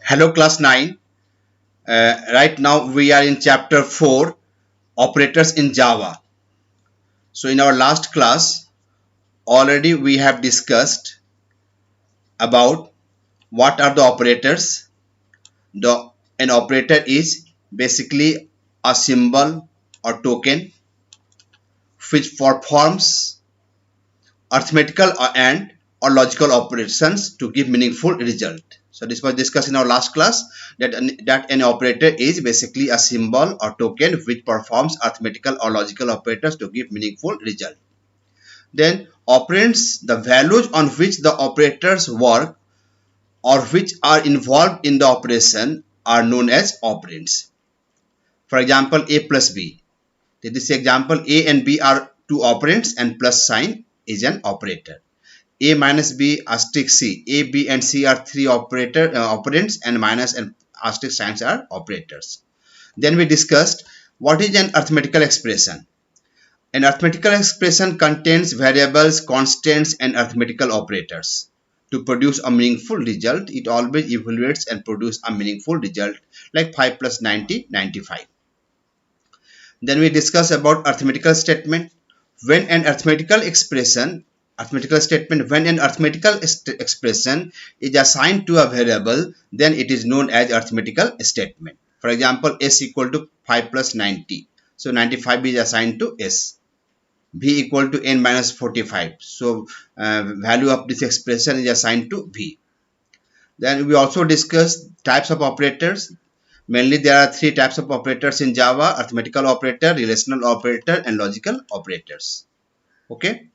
Hello class 9. Right now we are in chapter 4, operators in Java. So in our last class already we have discussed about what are the operators. An operator is basically a symbol or token which performs arithmetical and or logical operations to give meaningful result. So this was discussed in our last class that an operator is basically a symbol or token which performs arithmetical or logical operators to give meaningful result. Then operands, the values on which the operators work or which are involved in the operation are known as operands. For example, a plus b. In this example, a and b are two operands and plus sign is an operator. A minus B asterisk C. A, B and C are three operands and minus and asterisk signs are operators. Then we discussed what is an arithmetical expression. An arithmetical expression contains variables, constants and arithmetical operators. To produce a meaningful result, it always evaluates and produces a meaningful result like 5 plus 90, 95. Then we discuss about arithmetical statement. When an arithmetical expression when an arithmetical expression is assigned to a variable, then it is known as arithmetical statement. For example, s equal to 5 plus 90. So 95 is assigned to s. V equal to n minus 45. So value of this expression is assigned to v. Then we also discuss types of operators. Mainly there are three types of operators in Java: arithmetical operator, relational operator and logical operators. Okay.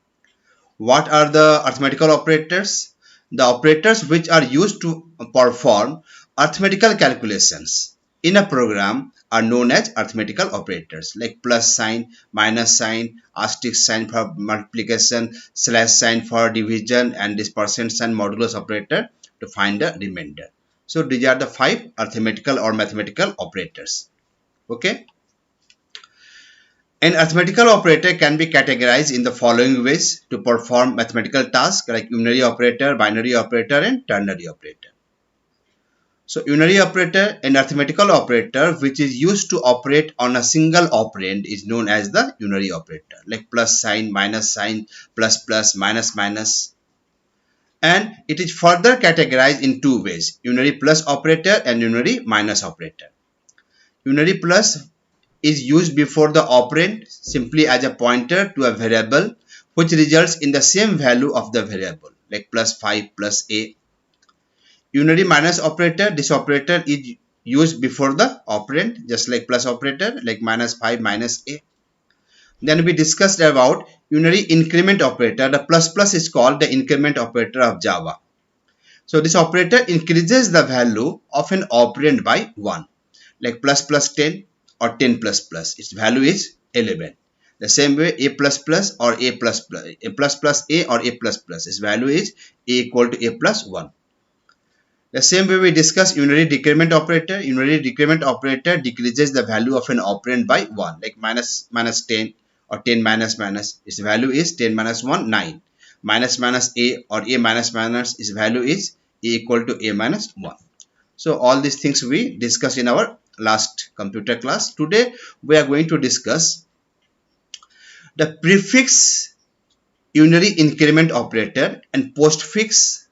What are the arithmetical operators? The operators which are used to perform arithmetical calculations in a program are known as arithmetical operators, like plus sign, minus sign, asterisk sign for multiplication, slash sign for division and this percent sign modulus operator to find the remainder. So these are the five arithmetical or mathematical operators. Okay. An arithmetical operator can be categorized in the following ways to perform mathematical tasks like unary operator, binary operator and ternary operator. So unary operator, an arithmetical operator which is used to operate on a single operand, is known as the unary operator, like plus sign, plus plus, minus minus. And it is further categorized in two ways: unary plus operator and unary minus operator. Unary plus is used before the operand simply as a pointer to a variable which results in the same value of the variable, like plus 5 plus a. Unary minus operator, this operator is used before the operand just like plus operator, like minus 5 minus a. Then we discussed about unary increment operator. The plus plus is called the increment operator of Java. So this operator increases the value of an operand by 1, like plus plus 10 or 10 plus plus. Its value is 11. The same way a plus plus or a plus plus, a plus plus a or a plus plus. Its value is a equal to a plus 1. The same way we discuss unary decrement operator. Unary decrement operator decreases the value of an operand by 1, like minus 10 or 10 minus minus. Its value is 10 minus 1, 9. Minus minus a or a minus minus, its value is a equal to a minus 1. So all these things we discussed in our last computer class. Today we are going to discuss the prefix unary increment operator and postfix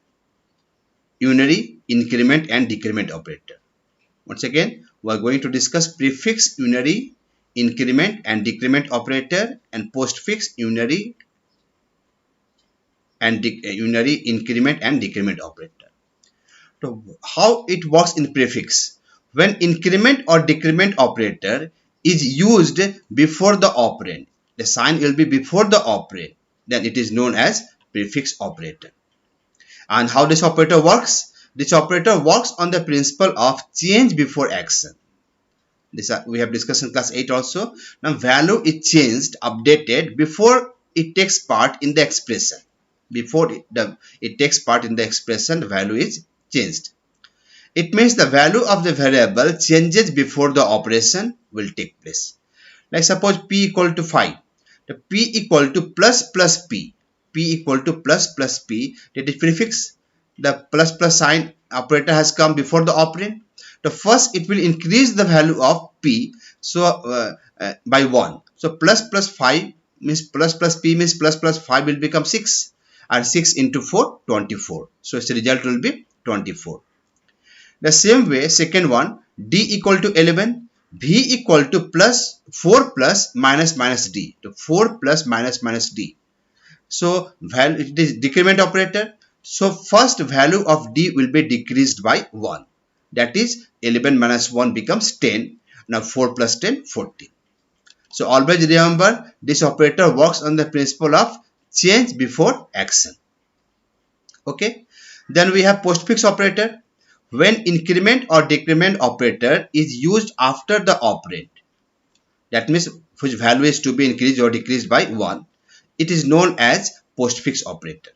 unary increment and decrement operator. Once again, we are going to discuss prefix unary increment and decrement operator and postfix unary increment and decrement operator. So how it works in prefix? When increment or decrement operator is used before the operand, the sign will be before the operand, then it is known as prefix operator. And how this operator works? This operator works on the principle of change before action. This we have discussed in class 8 also. Now value is changed, updated before it takes part in the expression. Before it takes part in the expression, the value is changed. It means the value of the variable changes before the operation will take place. Like suppose p equal to 5. The p equal to plus plus p. P equal to plus plus p. That is prefix. The plus plus sign operator has come before the operand. The first it will increase the value of p, so by 1. So plus 5 means plus p means plus 5 will become 6, and 6 into 4 24. So its result will be 24. The same way, second one, d equal to 11, v equal to plus 4 plus minus d. So 4 plus minus d. So value, it is decrement operator. So first value of d will be decreased by 1. That is 11 minus 1 becomes 10. Now 4 plus 10, 14. So always remember, this operator works on the principle of change before action. Okay. Then we have postfix operator. When increment or decrement operator is used after the operand, that means whose value is to be increased or decreased by 1, it is known as postfix operator.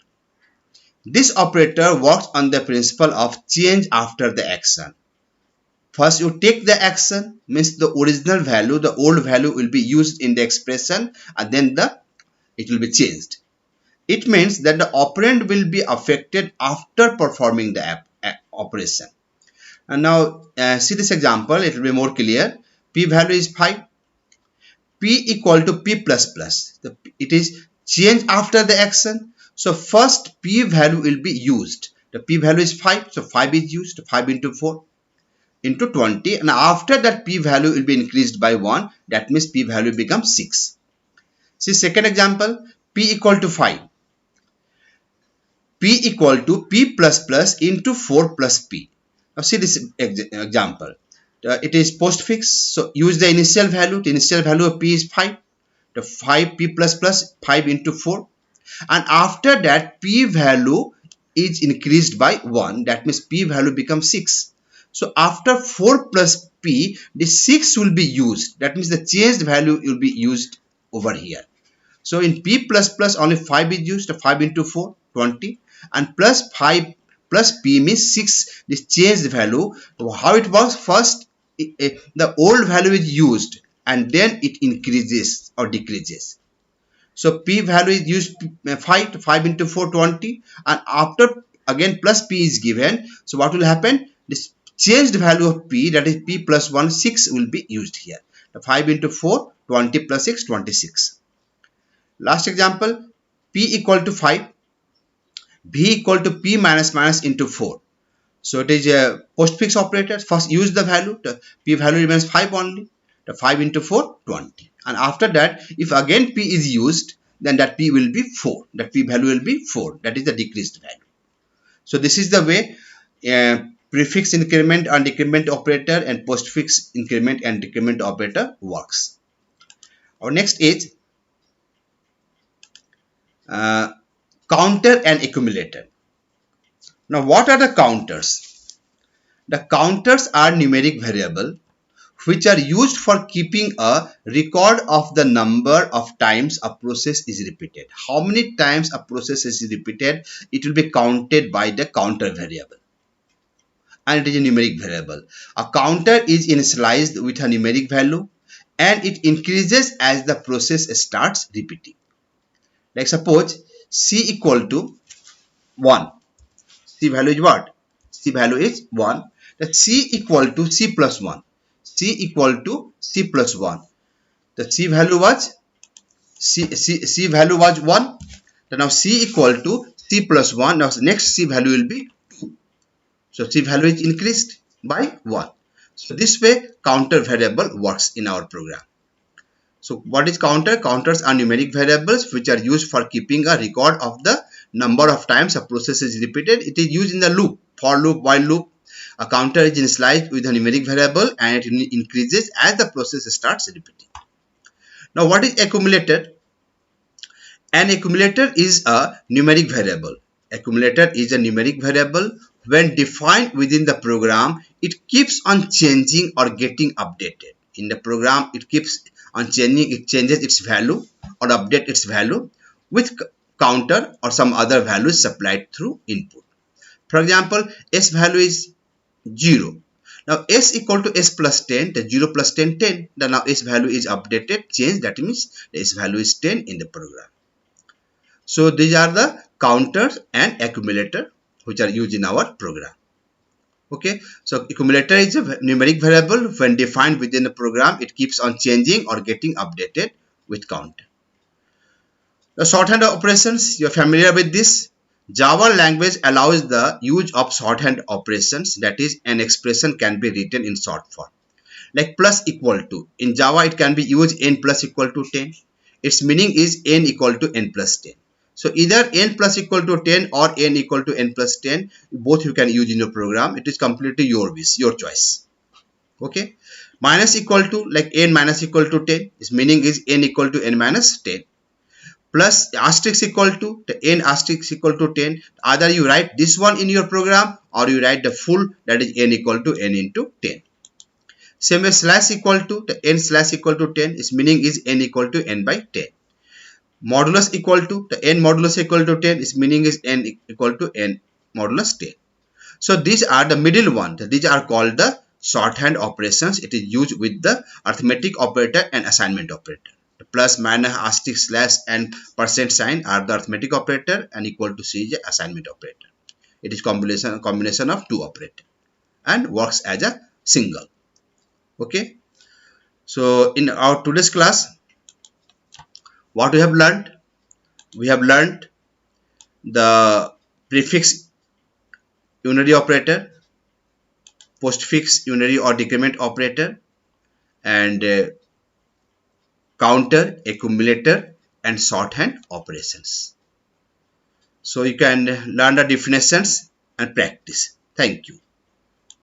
This operator works on the principle of change after the action. First you take the action, means the original value, the old value will be used in the expression, and then it will be changed. It means that the operand will be affected after performing the operation. And now see this example, it will be more clear. P value is 5. P equal to P plus plus. It is changed after the action. So first P value will be used. The P value is 5. So 5 is used. 5 into 4 into 20. And after that P value will be increased by 1. That means P value becomes 6. See second example. P equal to 5. P equal to P plus plus into 4 plus P. Now see this example. It is postfix. So use the initial value. The initial value of P is 5. The 5 P plus plus 5 into 4. And after that P value is increased by 1. That means P value becomes 6. So after 4 plus P, the 6 will be used. That means the changed value will be used over here. So in P plus plus only 5 is used. 5 into 4, 20. And plus 5 plus P means 6. This changed value. How it works? First, the old value is used and then it increases or decreases. So P value is used 5 into 4, 20. And after again plus P is given. So what will happen? This changed value of P, that is P plus 1, 6 will be used here. The 5 into 4, 20 plus 6, 26. Last example, P equal to 5. V equal to P minus minus into 4. So it is a postfix operator. First use the value. The P value remains 5 only. The 5 into 4, 20. And after that, if again P is used, then that P will be 4. That P value will be 4. That is the decreased value. So this is the way prefix increment and decrement operator and postfix increment and decrement operator works. Our next is counter and accumulator. Now what are the counters? The counters are numeric variable which are used for keeping a record of the number of times a process is repeated. How many times a process is repeated, it will be counted by the counter variable. And it is a numeric variable. A counter is initialized with a numeric value and it increases as the process starts repeating. Like suppose C equal to 1. C value is what? C value is 1. The C equal to C plus 1. C equal to C plus 1. The C value was C value was 1. Then now C equal to C plus 1. Now next C value will be 2. So C value is increased by 1. So this way counter variable works in our program. So what is counter? Counters are numeric variables which are used for keeping a record of the number of times a process is repeated. It is used in the loop, for loop, while loop. A counter is initialized with a numeric variable and it increases as the process starts repeating. Now what is accumulator? An accumulator is a numeric variable. Accumulator is a numeric variable. When defined within the program, it keeps on changing or getting updated. In the program, it keeps on changing, it changes its value or update its value with counter or some other values supplied through input. For example, S value is 0. Now S equal to S plus 10, the 0 plus 10, 10. Then now S value is updated, changed. That means the S value is 10 in the program. So these are the counters and accumulator which are used in our program. Okay, so accumulator is a numeric variable. When defined within a program, it keeps on changing or getting updated with count. The shorthand operations, you're familiar with this. Java language allows the use of shorthand operations, that is, an expression can be written in short form. Like plus equal to. In Java, it can be used n plus equal to 10. Its meaning is n equal to n plus 10. So either n plus equal to 10 or n equal to n plus 10, both you can use in your program. It is completely your wish, your choice. Okay. Minus equal to, like n minus equal to 10. Its meaning is n equal to n minus 10. Plus asterisk equal to the n asterisk equal to 10. Either you write this one in your program or you write the full, that is n equal to n into 10. Same as slash equal to the n slash equal to 10. Its meaning is n equal to n by 10. Modulus equal to the n modulus equal to 10. Its meaning is n equal to n modulus 10. So these are the middle one. These are called the shorthand operations. It is used with the arithmetic operator and assignment operator. The plus, minus, asterisk, slash and percent sign are the arithmetic operator, and equal to C is the assignment operator. It is combination of two operators and works as a single. Okay. So in our today's class, what we have learned? We have learned the prefix unary operator, postfix unary or decrement operator, and counter, accumulator, and shorthand operations. So you can learn the definitions and practice. Thank you.